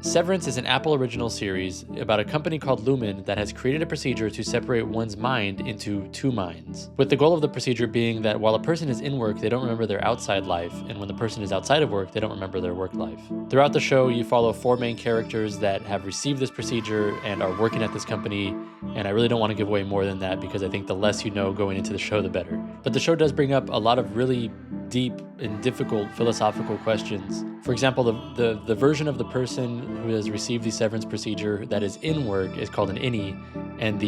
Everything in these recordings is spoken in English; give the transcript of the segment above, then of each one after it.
Severance is an Apple original series about a company called Lumen that has created a procedure to separate one's mind into two minds, with the goal of the procedure being that while a person is in work, they don't remember their outside life, and when the person is outside of work, they don't remember their work life. Throughout the show, you follow four main characters that have received this procedure and are working at this company, and I really don't want to give away more than that because I think the less you know going into the show, the better. But the show does bring up a lot of really deep and difficult philosophical questions. For example, the version of the person who has received the severance procedure that is in work is called an innie, and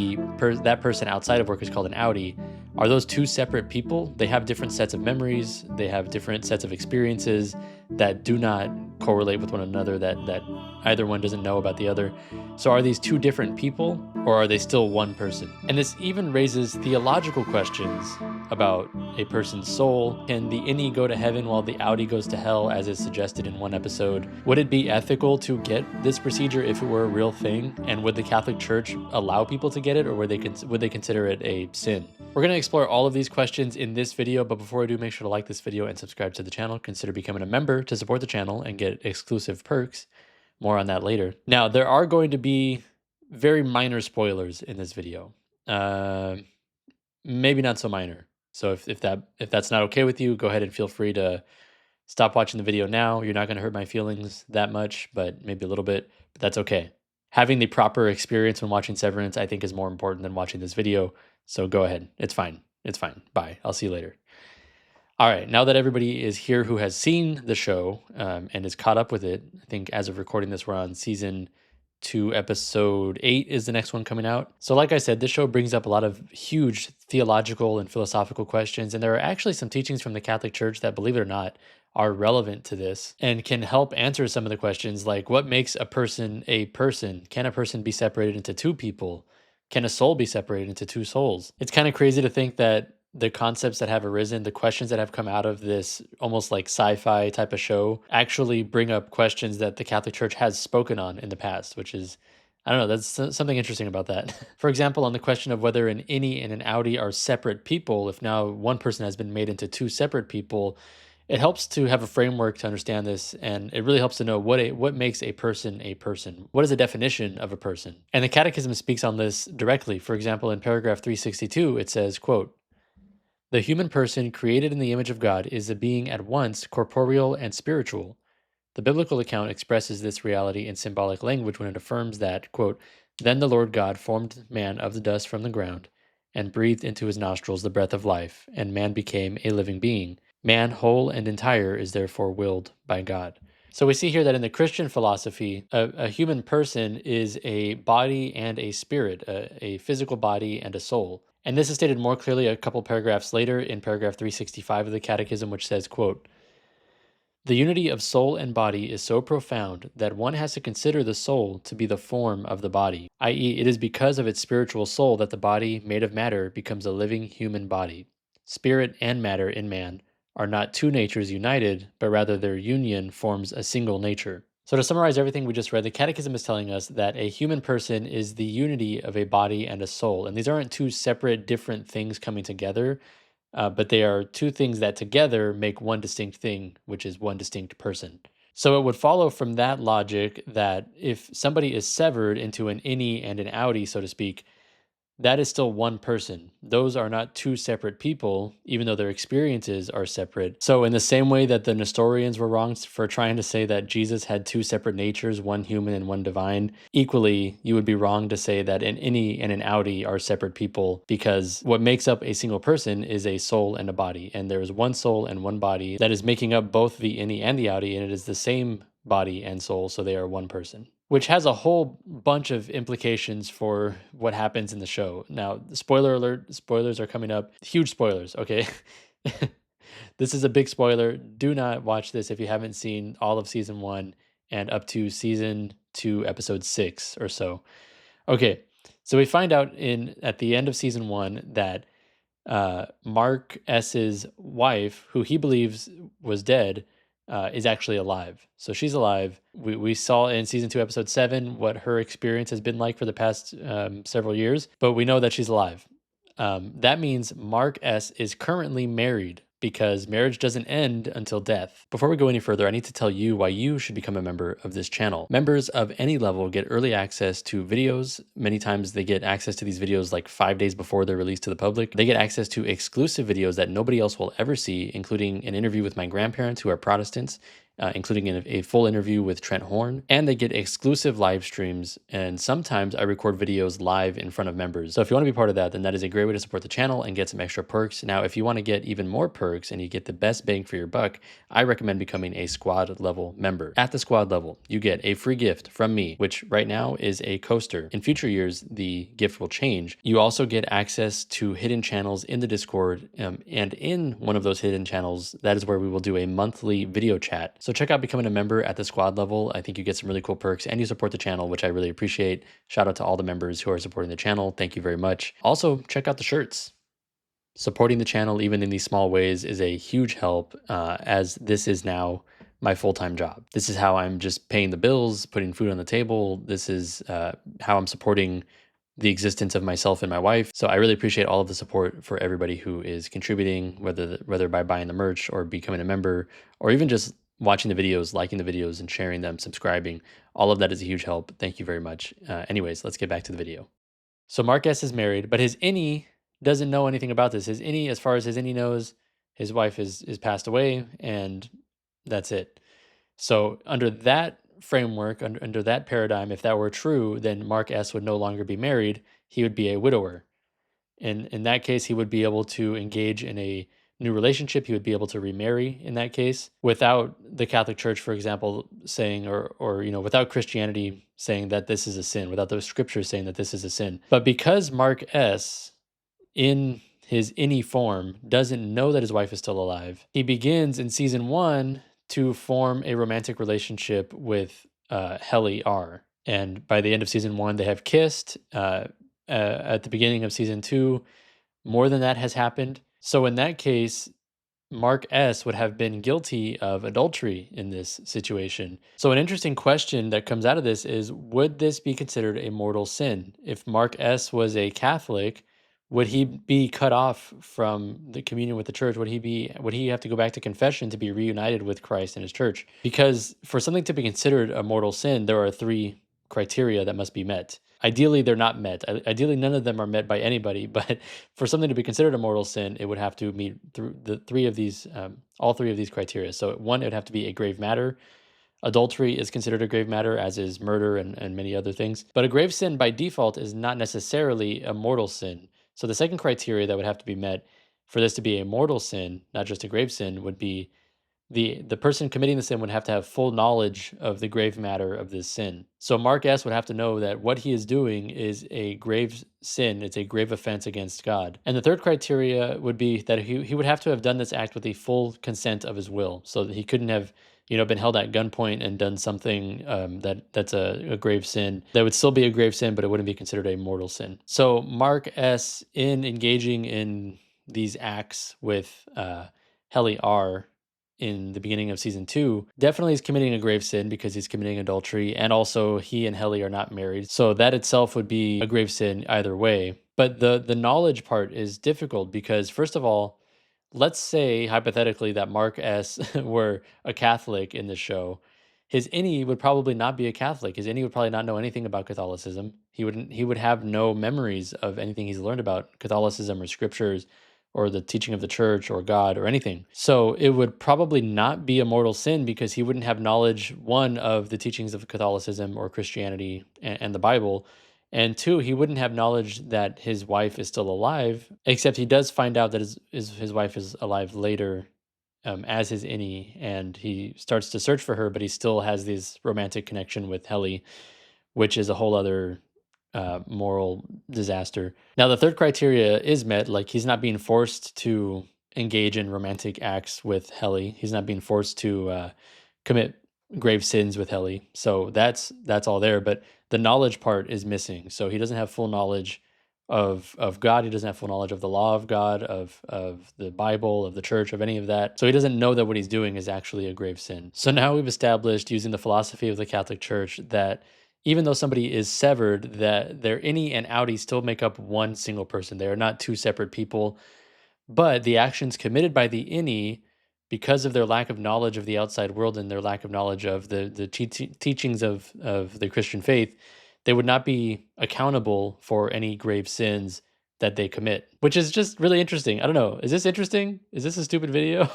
that person outside of work is called an outie. Are those two separate people? They have different sets of memories, they have different sets of experiences that do not correlate with one another, that either one doesn't know about the other. So are these two different people, or are they still one person? And this even raises theological questions about a person's soul. Can the innie go to heaven while the outie goes to hell, as is suggested in one episode? Would it be ethical to get this procedure if it were a real thing? And would the Catholic Church allow people to get it, or would they consider it a sin? We're going to explore all of these questions in this video, but before we do, make sure to like this video and subscribe to the channel. Consider becoming a member to support the channel and get exclusive perks. More on that later. Now, there are going to be very minor spoilers in this video. Maybe not so minor. So if that's not okay with you, go ahead and feel free to stop watching the video now. You're not going to hurt my feelings that much, but maybe a little bit, but that's okay. Having the proper experience when watching Severance, I think, is more important than watching this video. So go ahead. It's fine. It's fine. Bye. I'll see you later. All right. Now that everybody is here who has seen the show and is caught up with it, I think as of recording this, we're on season 2, episode 8 is the next one coming out. So like I said, this show brings up a lot of huge theological and philosophical questions, and there are actually some teachings from the Catholic Church that, believe it or not, are relevant to this and can help answer some of the questions like, what makes a person a person? Can a person be separated into two people? Can a soul be separated into two souls? It's kind of crazy to think that the concepts that have arisen, the questions that have come out of this almost like sci-fi type of show actually bring up questions that the Catholic Church has spoken on in the past, which is, I don't know, that's something interesting about that. For example, on the question of whether an innie and an outie are separate people, if now one person has been made into two separate people, it helps to have a framework to understand this, and it really helps to know what makes a person a person. What is the definition of a person? And the Catechism speaks on this directly. For example, in paragraph 362, it says, quote, "The human person created in the image of God is a being at once corporeal and spiritual. The biblical account expresses this reality in symbolic language when it affirms that, quote, then the Lord God formed man of the dust from the ground and breathed into his nostrils the breath of life, and man became a living being. Man, whole and entire, is therefore willed by God." So we see here that in the Christian philosophy, a human person is a body and a spirit, a physical body and a soul. And this is stated more clearly a couple paragraphs later in paragraph 365 of the Catechism, which says, quote, "The unity of soul and body is so profound that one has to consider the soul to be the form of the body, i.e., it is because of its spiritual soul that the body, made of matter, becomes a living human body. Spirit and matter in man are not two natures united, but rather their union forms a single nature." So to summarize everything we just read, the Catechism is telling us that a human person is the unity of a body and a soul. And these aren't two separate, different things coming together, but they are two things that together make one distinct thing, which is one distinct person. So it would follow from that logic that if somebody is severed into an innie and an outie, so to speak, that is still one person. Those are not two separate people, even though their experiences are separate. So in the same way that the Nestorians were wrong for trying to say that Jesus had two separate natures, one human and one divine, equally, you would be wrong to say that an innie and an outie are separate people, because what makes up a single person is a soul and a body. And there is one soul and one body that is making up both the innie and the outie, and it is the same body and soul, so they are one person. Which has a whole bunch of implications for what happens in the show. Now, spoiler alert, spoilers are coming up. Huge spoilers, okay? This is a big spoiler. Do not watch this if you haven't seen all of season 1 and up to season 2, episode 6 or so. Okay, so we find out at the end of season 1 that Mark S's wife, who he believes was dead, is actually alive. So she's alive. We saw in season 2, episode 7, what her experience has been like for the past several years, but we know that she's alive. That means Mark S is currently married because marriage doesn't end until death. Before we go any further, I need to tell you why you should become a member of this channel. Members of any level get early access to videos. Many times they get access to these videos like 5 days before they're released to the public. They get access to exclusive videos that nobody else will ever see, including an interview with my grandparents who are Protestants, including a full interview with Trent Horn, and they get exclusive live streams. And sometimes I record videos live in front of members. So if you want to be part of that, then that is a great way to support the channel and get some extra perks. Now, if you want to get even more perks and you get the best bang for your buck, I recommend becoming a squad level member. At the squad level, you get a free gift from me, which right now is a coaster. In future years, the gift will change. You also get access to hidden channels in the Discord, and in one of those hidden channels, that is where we will do a monthly video chat. So check out becoming a member at the squad level. I think you get some really cool perks and you support the channel, which I really appreciate. Shout out to all the members who are supporting the channel. Thank you very much. Also, check out the shirts. Supporting the channel, even in these small ways, is a huge help, as this is now my full-time job. This is how I'm just paying the bills, putting food on the table. This is how I'm supporting the existence of myself and my wife. So I really appreciate all of the support for everybody who is contributing, whether by buying the merch or becoming a member, or even just watching the videos, liking the videos and sharing them, subscribing. All of that is a huge help. Thank you very much. Anyways, let's get back to the video. So Mark S is married, but his innie doesn't know anything about this. His innie, as far as his innie knows, his wife is passed away, and that's it. So under that framework, under that paradigm, if that were true, then Mark S would no longer be married. He would be a widower. And in that case, he would be able to engage in a new relationship. He would be able to remarry in that case without the Catholic Church, for example, saying, or without Christianity saying that this is a sin, without those scriptures saying that this is a sin. But because Mark S, in his innie form, doesn't know that his wife is still alive, he begins in season 1 to form a romantic relationship with Helly R. And by the end of season 1, they have kissed. At the beginning of season 2, more than that has happened. So in that case, Mark S would have been guilty of adultery in this situation. So an interesting question that comes out of this is, would this be considered a mortal sin? If Mark S was a Catholic, would he be cut off from the communion with the church? Would he have to go back to confession to be reunited with Christ and his church? Because for something to be considered a mortal sin, there are 3 criteria that must be met. Ideally, they're not met. Ideally, none of them are met by anybody. But for something to be considered a mortal sin, it would have to meet through the 3 of these, all 3 of these criteria. So one, it would have to be a grave matter. Adultery is considered a grave matter, as is murder and many other things. But a grave sin by default is not necessarily a mortal sin. So the second criteria that would have to be met for this to be a mortal sin, not just a grave sin, would be the person committing the sin would have to have full knowledge of the grave matter of this sin. So Mark S would have to know that what he is doing is a grave sin. It's a grave offense against God. And the third criteria would be that he would have to have done this act with the full consent of his will, so that he couldn't have been held at gunpoint and done something that's a grave sin. That would still be a grave sin, but it wouldn't be considered a mortal sin. So Mark S, in engaging in these acts with Helly R, in the beginning of season 2, definitely is committing a grave sin because he's committing adultery, and also he and Helly are not married. So that itself would be a grave sin either way. But the knowledge part is difficult because, first of all, let's say hypothetically that Mark S were a Catholic in this show. His innie would probably not be a Catholic. His innie would probably not know anything about Catholicism. He would have no memories of anything he's learned about Catholicism or scriptures or the teaching of the church or God or anything. So it would probably not be a mortal sin because he wouldn't have knowledge, one, of the teachings of Catholicism or Christianity and the Bible, and 2, he wouldn't have knowledge that his wife is still alive, except he does find out that his wife is alive later, as his innie, and he starts to search for her, but he still has this romantic connection with Helly, which is a whole other moral disaster. Now, the third criteria is met. Like, he's not being forced to engage in romantic acts with Helly. He's not being forced to commit grave sins with Helly. So that's all there. But the knowledge part is missing. So he doesn't have full knowledge of God. He doesn't have full knowledge of the law of God, of the Bible, of the church, of any of that. So he doesn't know that what he's doing is actually a grave sin. So now we've established, using the philosophy of the Catholic Church, that even though somebody is severed, that their innie and outie still make up one single person. They are not 2 separate people. But the actions committed by the innie, because of their lack of knowledge of the outside world and their lack of knowledge of the teachings of the Christian faith, they would not be accountable for any grave sins that they commit, which is just really interesting. I don't know. Is this interesting? Is this a stupid video?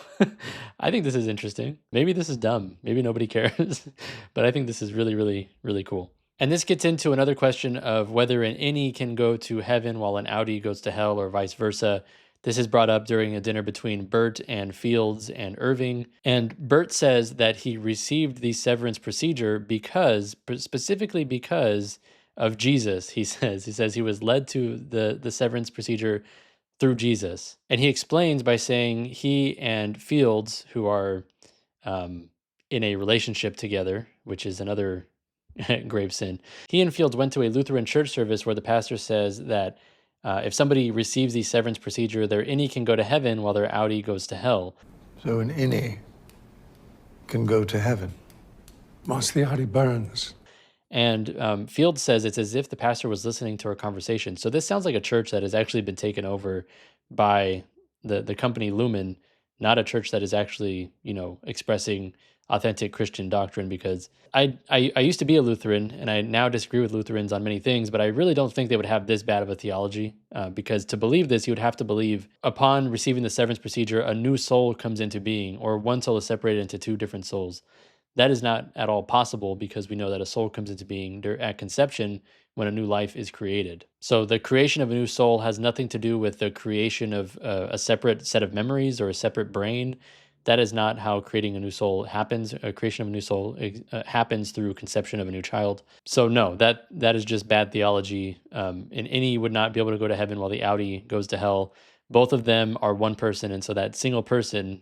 I think this is interesting. Maybe this is dumb. Maybe nobody cares. But I think this is really, really, really cool. And this gets into another question of whether an innie can go to heaven while an outie goes to hell or vice versa. This is brought up during a dinner between Bert and Fields and Irving. And Bert says that he received the severance procedure specifically because of Jesus. He says he was led to the severance procedure through Jesus. And he explains by saying he and Fields, who are um, in a relationship together, which is another grave sin. He and Fields went to a Lutheran church service where the pastor says that if somebody receives the severance procedure, their innie can go to heaven while their outie goes to hell. So an innie can go to heaven. Whilst the outie burns. And Fields says it's as if the pastor was listening to our conversation. So this sounds like a church that has actually been taken over by the company Lumen, not a church that is actually, expressing authentic Christian doctrine. Because I used to be a Lutheran, and I now disagree with Lutherans on many things, but I really don't think they would have this bad of a theology. Because to believe this, you would have to believe upon receiving the severance procedure, a new soul comes into being, or one soul is separated into two different souls. That is not at all possible because we know that a soul comes into being at conception when a new life is created. So the creation of a new soul has nothing to do with the creation of a separate set of memories or a separate brain. That is not how creating a new soul happens. A creation of a new soul happens through conception of a new child. So no, that is just bad theology. An innie would not be able to go to heaven while the outie goes to hell. Both of them are one person, and so that single person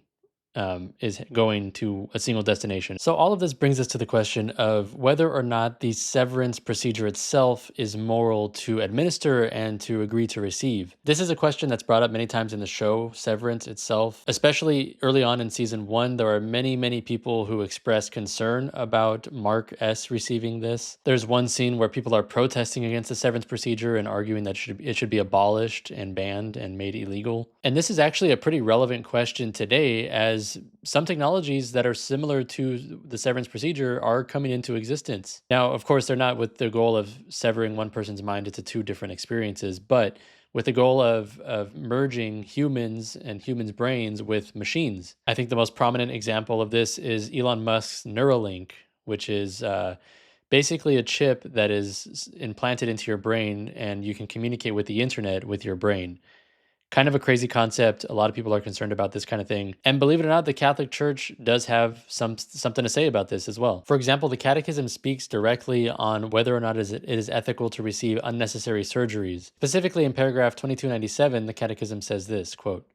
is going to a single destination. So all of this brings us to the question of whether or not the severance procedure itself is moral to administer and to agree to receive. This is a question that's brought up many times in the show, Severance itself. Especially early on in season 1, there are many, many people who express concern about Mark S. receiving this. There's one scene where people are protesting against the severance procedure and arguing that it should be abolished and banned and made illegal. And this is actually a pretty relevant question today, as some technologies that are similar to the severance procedure are coming into existence. Now, of course, they're not with the goal of severing one person's mind into two different experiences, but with the goal of merging humans and humans' brains with machines. I think the most prominent example of this is Elon Musk's Neuralink, which is basically a chip that is implanted into your brain, and you can communicate with the internet with your brain. Kind of a crazy concept. A lot of people are concerned about this kind of thing. And believe it or not, the Catholic Church does have something to say about this as well. For example, the Catechism speaks directly on whether or not it is ethical to receive unnecessary surgeries. Specifically in paragraph 2297, the Catechism says this, quote,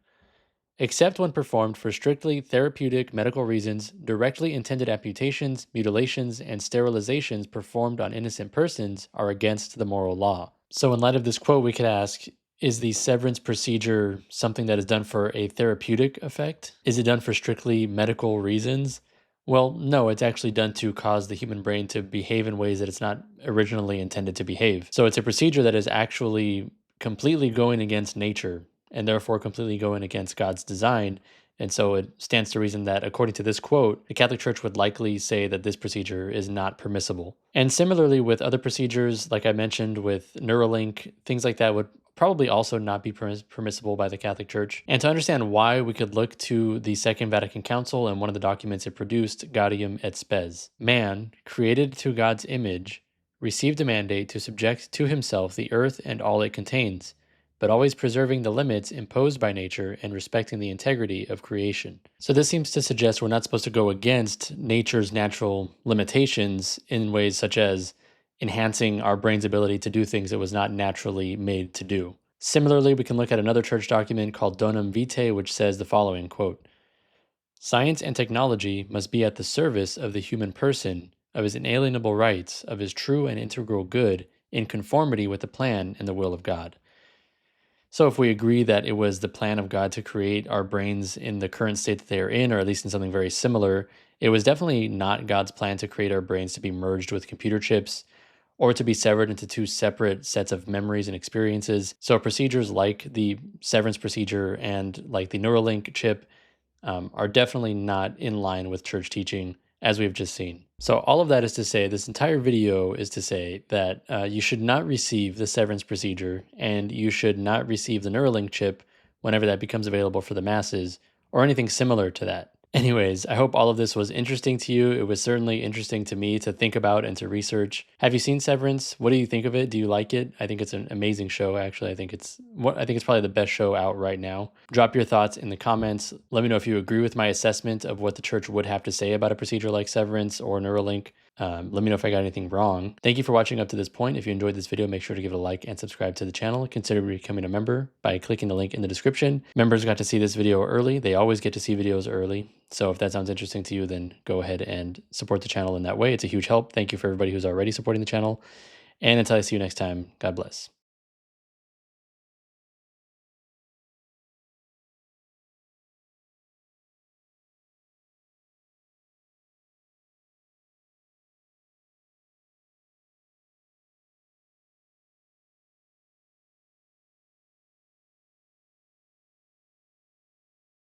"Except when performed for strictly therapeutic medical reasons, directly intended amputations, mutilations, and sterilizations performed on innocent persons are against the moral law." So in light of this quote, we could ask, is the severance procedure something that is done for a therapeutic effect? Is it done for strictly medical reasons? Well, no, it's actually done to cause the human brain to behave in ways that it's not originally intended to behave. So it's a procedure that is actually completely going against nature and therefore completely going against God's design. And so it stands to reason that, according to this quote, the Catholic Church would likely say that this procedure is not permissible. And similarly with other procedures, like I mentioned with Neuralink, things like that would probably also not be permissible by the Catholic Church. And to understand why, we could look to the Second Vatican Council and one of the documents it produced, Gaudium et Spes. Man, created to God's image, received a mandate to subject to himself the earth and all it contains, but always preserving the limits imposed by nature and respecting the integrity of creation. So this seems to suggest we're not supposed to go against nature's natural limitations in ways such as enhancing our brain's ability to do things it was not naturally made to do. Similarly, we can look at another church document called Donum Vitae, which says the following, quote, "Science and technology must be at the service of the human person, of his inalienable rights, of his true and integral good, in conformity with the plan and the will of God." So if we agree that it was the plan of God to create our brains in the current state that they are in, or at least in something very similar, it was definitely not God's plan to create our brains to be merged with computer chips, or to be severed into two separate sets of memories and experiences. So procedures like the severance procedure and like the Neuralink chip are definitely not in line with church teaching, as we've just seen. So all of that is to say, this entire video is to say that you should not receive the severance procedure, and you should not receive the Neuralink chip whenever that becomes available for the masses, or anything similar to that. Anyways, I hope all of this was interesting to you. It was certainly interesting to me to think about and to research. Have you seen Severance? What do you think of it? Do you like it? I think it's an amazing show, actually. I think it's probably the best show out right now. Drop your thoughts in the comments. Let me know if you agree with my assessment of what the church would have to say about a procedure like Severance or Neuralink. Let me know if I got anything wrong. Thank you for watching up to this point. If you enjoyed this video, make sure to give it a like and subscribe to the channel. Consider becoming a member by clicking the link in the description. Members got to see this video early. They always get to see videos early. So if that sounds interesting to you, then go ahead and support the channel in that way. It's a huge help. Thank you for everybody who's already supporting the channel. And until I see you next time, God bless.